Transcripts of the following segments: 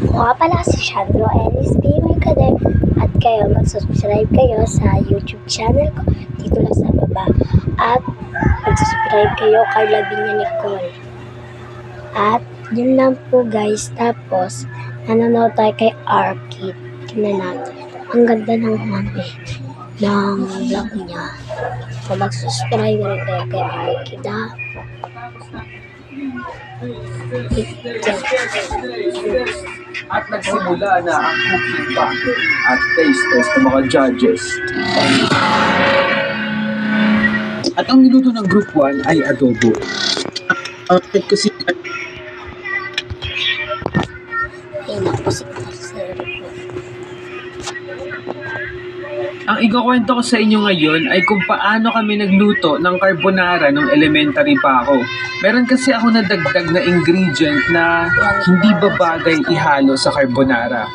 Ako nga pala si Shandro Ellis B. Mercader at kayo mag-subscribe kayo sa YouTube channel ko dito lang sa baba at mag-subscribe kayo kay Lavinia Nicole. At yun lang po guys, tapos nanonood tayo kay Arkid. Tingnan natin. Ang ganda ng ng vlog niya. So mag-subscribe rin kayo kay Arkid ha. At nagsimula na ang cooking battle at taste test ng mga judges. At ang niluto ng group 1 ay adobo. At kasi Ay naku, sir. ang ikukwento ko sa inyo ngayon ay kung paano kami nagluto ng carbonara nung elementary pa ako. Meron kasi ako nadagdag na ingredient na hindi babagay ihalo sa carbonara.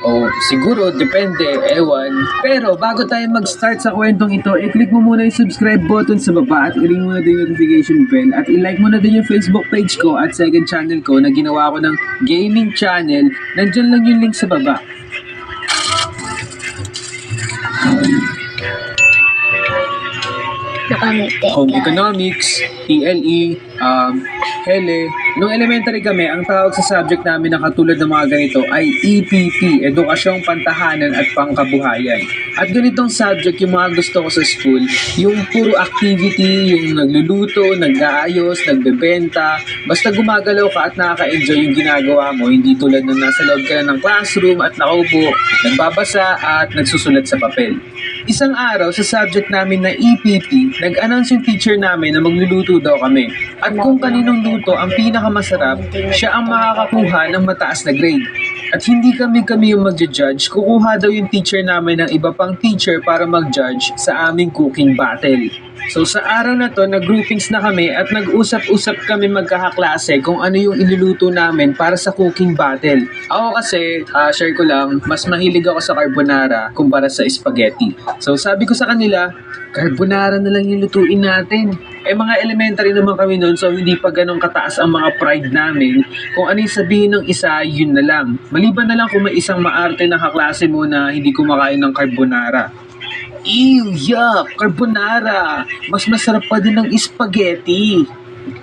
O siguro, depende, ewan. Pero bago tayo mag-start sa kwentong ito, i-click mo muna yung subscribe button sa baba at i-ring mo na din yung notification bell at i-like mo na din yung Facebook page ko at second channel ko na ginawa ko ng gaming channel. Nandyan lang yung link sa baba. Nakangiti Home ka. Economics, ELE, HELE. Nung elementary kami, ang tawag sa subject namin na katulad ng mga ganito ay EPP, Edukasyong Pantahanan at Pangkabuhayan. At ganitong subject yung mga gusto ko sa school, yung puro activity, yung nagluluto, nag-aayos, nagbebenta, basta gumagalaw ka at nakaka-enjoy yung ginagawa mo, hindi tulad nung nasa loob ka na ng classroom at nakaupo, nagbabasa at nagsusulat sa papel. Isang araw sa subject namin na EPP, nag-announce yung teacher namin na magluluto daw kami. At kung kaninong luto ang pinakamasarap, siya ang makakakuha ng mataas na grade. At hindi kami yung magja-judge, kukuha daw yung teacher namin ng iba pang teacher para mag-judge sa aming cooking battle. So sa araw na to, nag-groupings na kami at nag-usap-usap kami magkakaklase kung ano yung iluluto namin para sa cooking battle. Ako kasi, share ko lang, mas mahilig ako sa carbonara kumpara sa spaghetti. So sabi ko sa kanila, carbonara na lang yung lutuin natin. Mga elementary naman kami noon, so hindi pa ganun kataas ang mga pride namin. Kung ano yung sabihin ng isa, yun na lang. Maliban na lang kung may isang maarte na kaklase mo na hindi kumakain ng carbonara. Ew, yuck, carbonara. Mas masarap pa din ng spaghetti.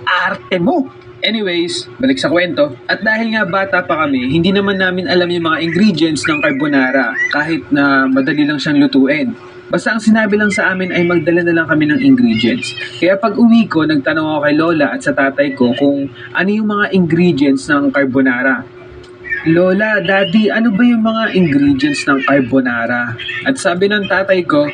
Arte mo. Anyways, balik sa kwento. At dahil nga bata pa kami, hindi naman namin alam yung mga ingredients ng carbonara kahit na madali lang siyang lutuin. Basta ang sinabi lang sa amin ay magdala na lang kami ng ingredients. Kaya pag uwi ko, nagtanong ako kay Lola at sa tatay ko kung ano yung mga ingredients ng carbonara. Lola, Daddy, ano ba yung mga ingredients ng carbonara? At sabi ng tatay ko,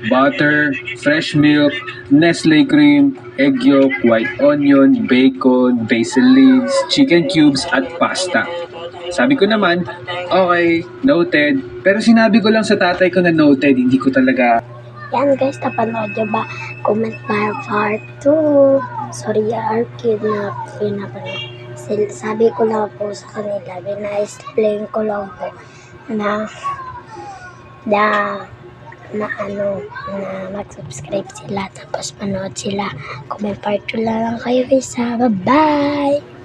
butter, fresh milk, Nestle cream, egg yolk, white onion, bacon, basil leaves, chicken cubes, at pasta. Sabi ko naman, okay, noted. Pero sinabi ko lang sa tatay ko na noted, hindi ko talaga... Yan guys, napanood nyo ba? Comment part 2. Sorry, Arkid na pinapanood. Sabi ko lang po sa kanila, na-explain ko lang po na mag-subscribe sila tapos manood sila. Comment part 2 lang kayo guys. Bye-bye!